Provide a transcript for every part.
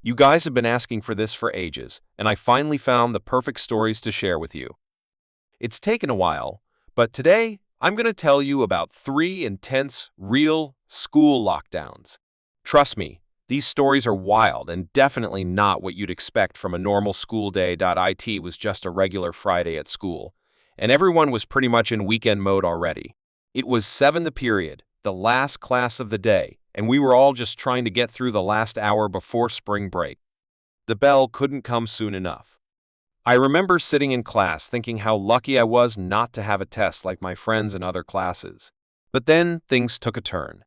You guys have been asking for this for ages, and I finally found the perfect stories to share with you. It's taken a while, but today I'm going to tell you about 3 intense, real school lockdowns. Trust me, these stories are wild and definitely not what you'd expect from a normal school day. It was just a regular Friday at school, and everyone was pretty much in weekend mode already. It was 7 the period, the last class of the day, and we were all just trying to get through the last hour before spring break. The bell couldn't come soon enough. I remember sitting in class thinking how lucky I was not to have a test like my friends in other classes. But then things took a turn.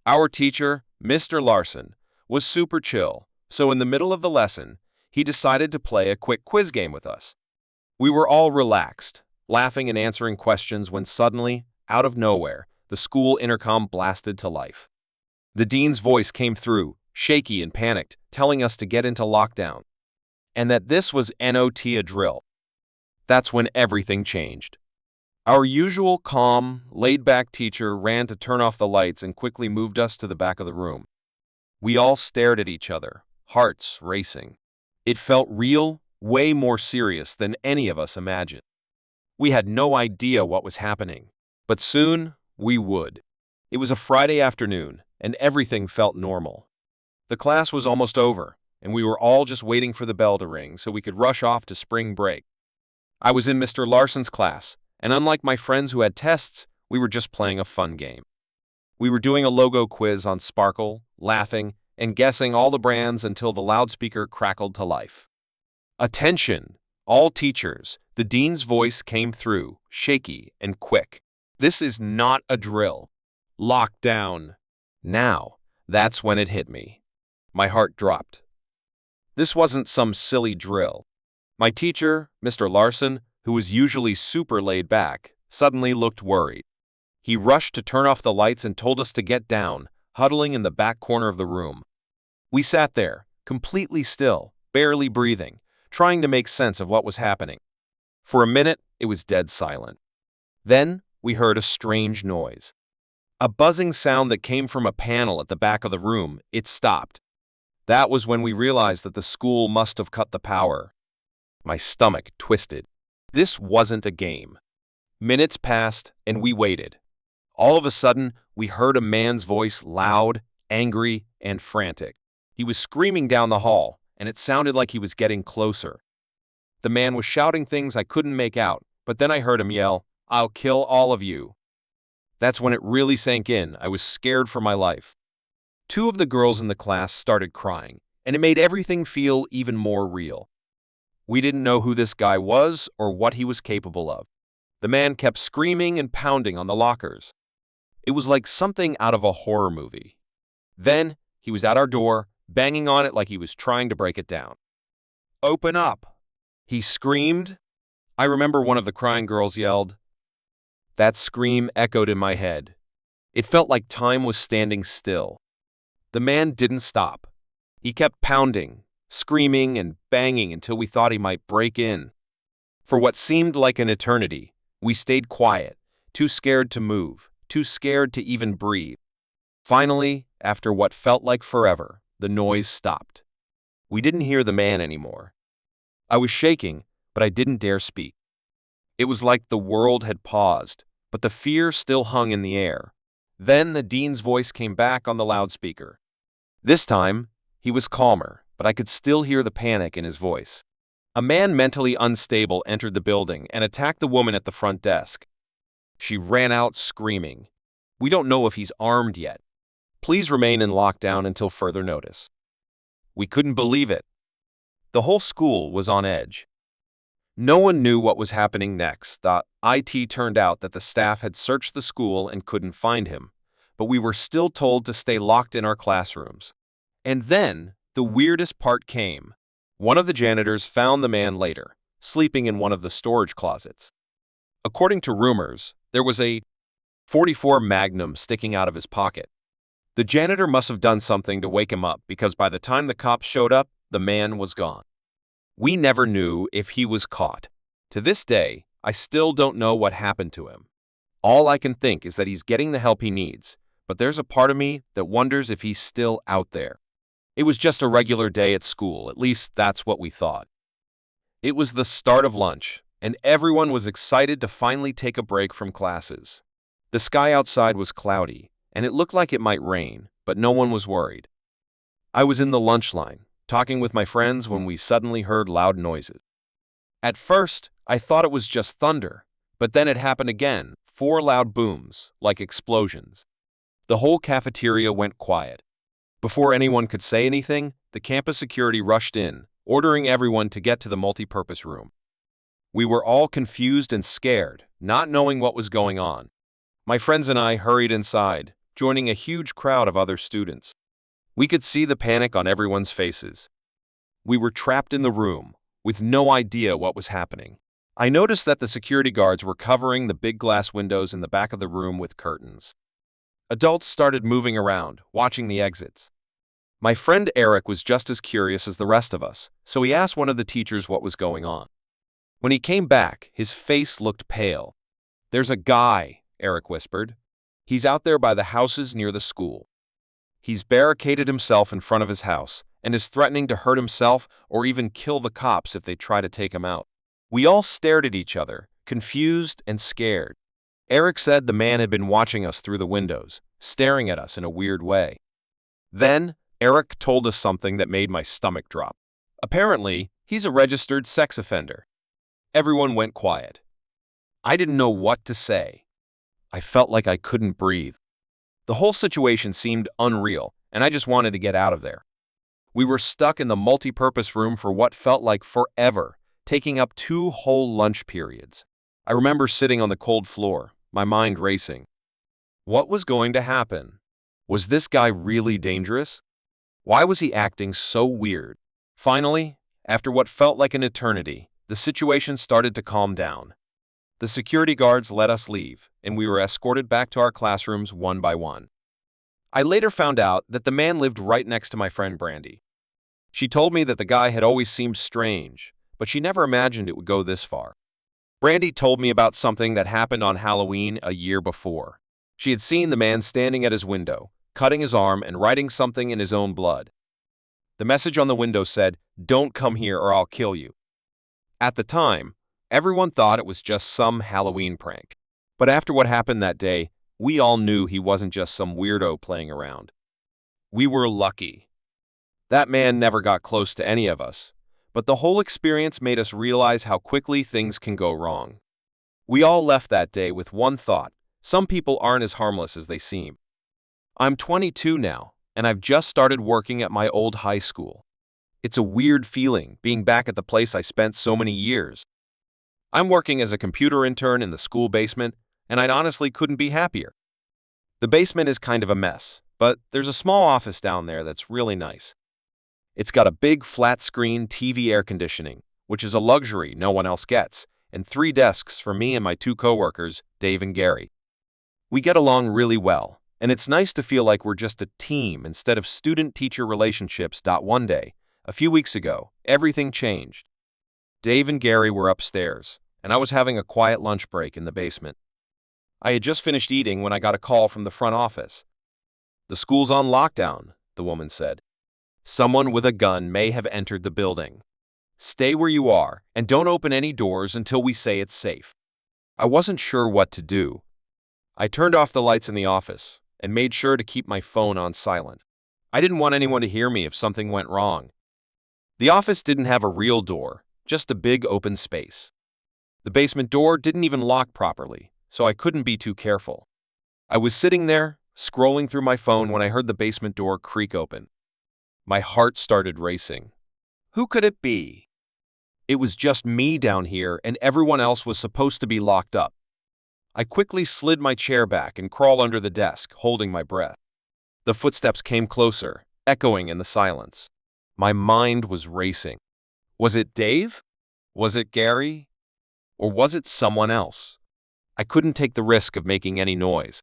Our teacher, Mr. Larson, was super chill, so in the middle of the lesson, he decided to play a quick quiz game with us. We were all relaxed, laughing and answering questions when suddenly, out of nowhere, the school intercom blasted to life. The dean's voice came through, shaky and panicked, telling us to get into lockdown, and that this was not a drill. That's when everything changed. Our usual calm, laid-back teacher ran to turn off the lights and quickly moved us to the back of the room. We all stared at each other, hearts racing. It felt real, way more serious than any of us imagined. We had no idea what was happening, but soon we would. It was a Friday afternoon, and everything felt normal. The class was almost over, and we were all just waiting for the bell to ring so we could rush off to spring break. I was in Mr. Larson's class, and unlike my friends who had tests, we were just playing a fun game. We were doing a logo quiz on Sparkle, laughing, and guessing all the brands until the loudspeaker crackled to life. Attention, all teachers, the dean's voice came through, shaky and quick. This is not a drill. Lockdown. Now, that's when it hit me. My heart dropped. This wasn't some silly drill. My teacher, Mr. Larson, who was usually super laid back, suddenly looked worried. He rushed to turn off the lights and told us to get down, huddling in the back corner of the room. We sat there, completely still, barely breathing, trying to make sense of what was happening. For a minute, it was dead silent. Then, we heard a strange noise. A buzzing sound that came from a panel at the back of the room. It stopped. That was when we realized that the school must have cut the power. My stomach twisted. This wasn't a game. Minutes passed, and we waited. All of a sudden, we heard a man's voice, loud, angry, and frantic. He was screaming down the hall, and it sounded like he was getting closer. The man was shouting things I couldn't make out, but then I heard him yell, "I'll kill all of you." That's when it really sank in. I was scared for my life. 2 of the girls in the class started crying, and it made everything feel even more real. We didn't know who this guy was or what he was capable of. The man kept screaming and pounding on the lockers. It was like something out of a horror movie. Then, he was at our door, banging on it like he was trying to break it down. "Open up!" he screamed. I remember one of the crying girls yelled. That scream echoed in my head. It felt like time was standing still. The man didn't stop. He kept pounding, screaming, and banging until we thought he might break in. For what seemed like an eternity, we stayed quiet, too scared to move, too scared to even breathe. Finally, after what felt like forever, the noise stopped. We didn't hear the man anymore. I was shaking, but I didn't dare speak. It was like the world had paused, but the fear still hung in the air. Then the dean's voice came back on the loudspeaker. This time, he was calmer, but I could still hear the panic in his voice. A man mentally unstable entered the building and attacked the woman at the front desk. She ran out screaming, "We don't know if he's armed yet. Please remain in lockdown until further notice." We couldn't believe it. The whole school was on edge. No one knew what was happening next. It turned out that the staff had searched the school and couldn't find him, but we were still told to stay locked in our classrooms. And then, the weirdest part came. One of the janitors found the man later, sleeping in one of the storage closets. According to rumors, there was a .44 Magnum sticking out of his pocket. The janitor must have done something to wake him up because by the time the cops showed up, the man was gone. We never knew if he was caught. To this day, I still don't know what happened to him. All I can think is that he's getting the help he needs, but there's a part of me that wonders if he's still out there. It was just a regular day at school, at least that's what we thought. It was the start of lunch, and everyone was excited to finally take a break from classes. The sky outside was cloudy, and it looked like it might rain, but no one was worried. I was in the lunch line, talking with my friends when we suddenly heard loud noises. At first, I thought it was just thunder, but then it happened again, 4 loud booms, like explosions. The whole cafeteria went quiet. Before anyone could say anything, the campus security rushed in, ordering everyone to get to the multipurpose room. We were all confused and scared, not knowing what was going on. My friends and I hurried inside, joining a huge crowd of other students. We could see the panic on everyone's faces. We were trapped in the room, with no idea what was happening. I noticed that the security guards were covering the big glass windows in the back of the room with curtains. Adults started moving around, watching the exits. My friend Eric was just as curious as the rest of us, so he asked one of the teachers what was going on. When he came back, his face looked pale. "There's a guy," Eric whispered. "He's out there by the houses near the school. He's barricaded himself in front of his house and is threatening to hurt himself or even kill the cops if they try to take him out." We all stared at each other, confused and scared. Eric said the man had been watching us through the windows, staring at us in a weird way. Then, Eric told us something that made my stomach drop. Apparently, he's a registered sex offender. Everyone went quiet. I didn't know what to say. I felt like I couldn't breathe. The whole situation seemed unreal, and I just wanted to get out of there. We were stuck in the multipurpose room for what felt like forever, taking up 2 whole lunch periods. I remember sitting on the cold floor, my mind racing. What was going to happen? Was this guy really dangerous? Why was he acting so weird? Finally, after what felt like an eternity, the situation started to calm down. The security guards let us leave, and we were escorted back to our classrooms one by one. I later found out that the man lived right next to my friend Brandy. She told me that the guy had always seemed strange, but she never imagined it would go this far. Brandy told me about something that happened on Halloween a year before. She had seen the man standing at his window, cutting his arm and writing something in his own blood. The message on the window said, "Don't come here or I'll kill you." At the time, everyone thought it was just some Halloween prank. But after what happened that day, we all knew he wasn't just some weirdo playing around. We were lucky. That man never got close to any of us, but the whole experience made us realize how quickly things can go wrong. We all left that day with one thought: some people aren't as harmless as they seem. I'm 22 now, and I've just started working at my old high school. It's a weird feeling, being back at the place I spent so many years. I'm working as a computer intern in the school basement, and I honestly couldn't be happier. The basement is kind of a mess, but there's a small office down there that's really nice. It's got a big flat-screen TV air conditioning, which is a luxury no one else gets, and 3 desks for me and my 2 coworkers, Dave and Gary. We get along really well, and it's nice to feel like we're just a team instead of student-teacher relationships. One day, a few weeks ago, everything changed. Dave and Gary were upstairs, and I was having a quiet lunch break in the basement. I had just finished eating when I got a call from the front office. "The school's on lockdown," the woman said. "Someone with a gun may have entered the building. Stay where you are and don't open any doors until we say it's safe." I wasn't sure what to do. I turned off the lights in the office and made sure to keep my phone on silent. I didn't want anyone to hear me if something went wrong. The office didn't have a real door, just a big open space. The basement door didn't even lock properly, so I couldn't be too careful. I was sitting there, scrolling through my phone when I heard the basement door creak open. My heart started racing. Who could it be? It was just me down here, and everyone else was supposed to be locked up. I quickly slid my chair back and crawled under the desk, holding my breath. The footsteps came closer, echoing in the silence. My mind was racing. Was it Dave? Was it Gary? Or was it someone else? I couldn't take the risk of making any noise.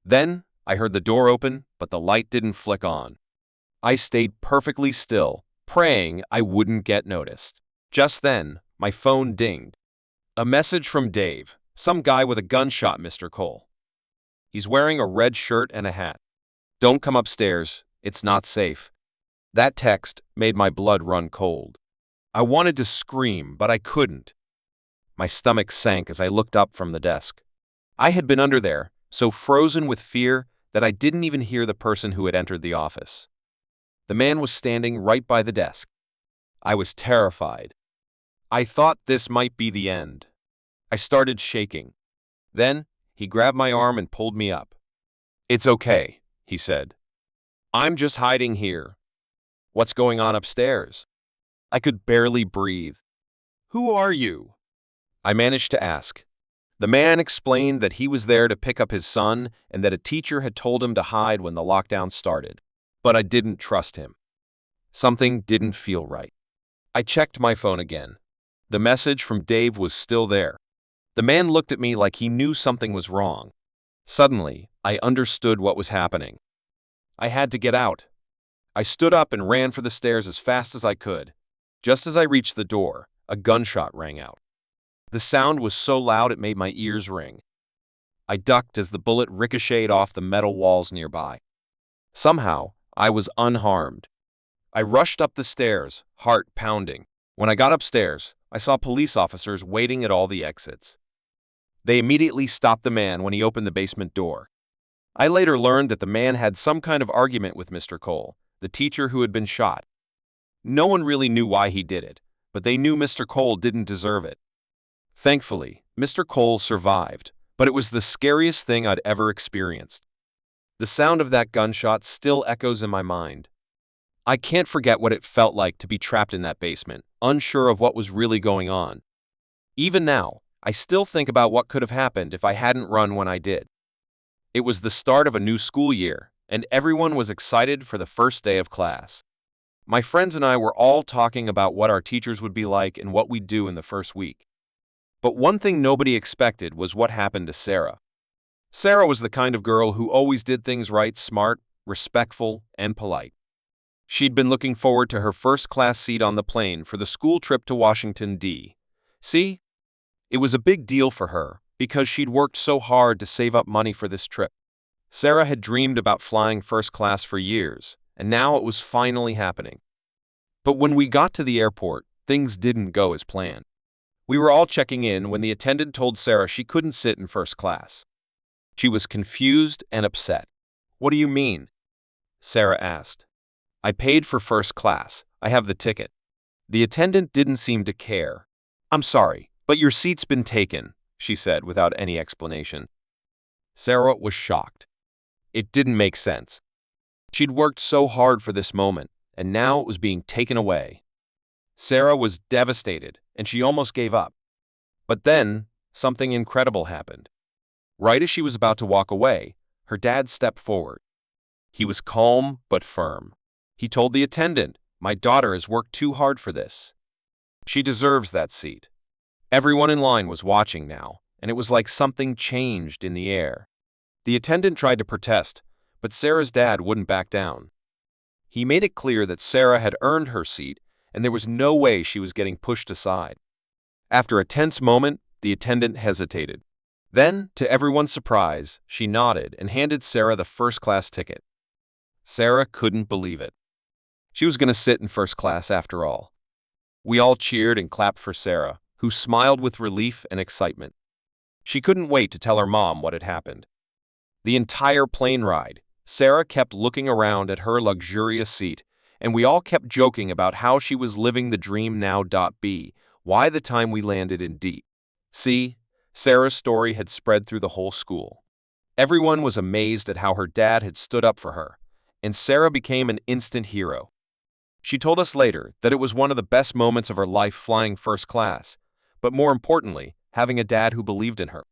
Then, I heard the door open, but the light didn't flick on. I stayed perfectly still, praying I wouldn't get noticed. Just then, my phone dinged. A message from Dave. "Some guy with a gunshot, Mr. Cole. He's wearing a red shirt and a hat. Don't come upstairs, it's not safe." That text made my blood run cold. I wanted to scream, but I couldn't. My stomach sank as I looked up from the desk. I had been under there, so frozen with fear that I didn't even hear the person who had entered the office. The man was standing right by the desk. I was terrified. I thought this might be the end. I started shaking. Then, he grabbed my arm and pulled me up. "It's okay," he said. "I'm just hiding here." "What's going on upstairs?" I could barely breathe. "Who are you?" I managed to ask. The man explained that he was there to pick up his son and that a teacher had told him to hide when the lockdown started. But I didn't trust him. Something didn't feel right. I checked my phone again. The message from Dave was still there. The man looked at me like he knew something was wrong. Suddenly, I understood what was happening. I had to get out. I stood up and ran for the stairs as fast as I could. Just as I reached the door, a gunshot rang out. The sound was so loud it made my ears ring. I ducked as the bullet ricocheted off the metal walls nearby. Somehow, I was unharmed. I rushed up the stairs, heart pounding. When I got upstairs, I saw police officers waiting at all the exits. They immediately stopped the man when he opened the basement door. I later learned that the man had some kind of argument with Mr. Cole, the teacher who had been shot. No one really knew why he did it, but they knew Mr. Cole didn't deserve it. Thankfully, Mr. Cole survived, but it was the scariest thing I'd ever experienced. The sound of that gunshot still echoes in my mind. I can't forget what it felt like to be trapped in that basement, unsure of what was really going on. Even now, I still think about what could have happened if I hadn't run when I did. It was the start of a new school year, and everyone was excited for the first day of class. My friends and I were all talking about what our teachers would be like and what we'd do in the first week. But one thing nobody expected was what happened to Sarah. Sarah was the kind of girl who always did things right, smart, respectful, and polite. She'd been looking forward to her first class seat on the plane for the school trip to Washington, D.C. It was a big deal for her because she'd worked so hard to save up money for this trip. Sarah had dreamed about flying first class for years, and now it was finally happening. But when we got to the airport, things didn't go as planned. We were all checking in when the attendant told Sarah she couldn't sit in first class. She was confused and upset. "What do you mean?" Sarah asked. "I paid for first class. I have the ticket." The attendant didn't seem to care. "I'm sorry, but your seat's been taken," she said without any explanation. Sarah was shocked. It didn't make sense. She'd worked so hard for this moment, and now it was being taken away. Sarah was devastated, and she almost gave up. But then, something incredible happened. Right as she was about to walk away, her dad stepped forward. He was calm but firm. He told the attendant, "My daughter has worked too hard for this. She deserves that seat." Everyone in line was watching now, and it was like something changed in the air. The attendant tried to protest, but Sarah's dad wouldn't back down. He made it clear that Sarah had earned her seat, and there was no way she was getting pushed aside. After a tense moment, the attendant hesitated. Then, to everyone's surprise, she nodded and handed Sarah the first-class ticket. Sarah couldn't believe it. She was going to sit in first class after all. We all cheered and clapped for Sarah, who smiled with relief and excitement. She couldn't wait to tell her mom what had happened. The entire plane ride, Sarah kept looking around at her luxurious seat, and we all kept joking about how she was living the dream now. By the time we landed in D.C., Sarah's story had spread through the whole school. Everyone was amazed at how her dad had stood up for her, and Sarah became an instant hero. She told us later that it was one of the best moments of her life flying first class, but more importantly, having a dad who believed in her.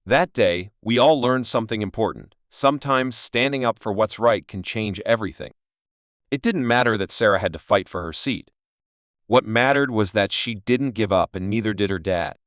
That day, we all learned something important. Sometimes standing up for what's right can change everything. It didn't matter that Sarah had to fight for her seat. What mattered was that she didn't give up, and neither did her dad.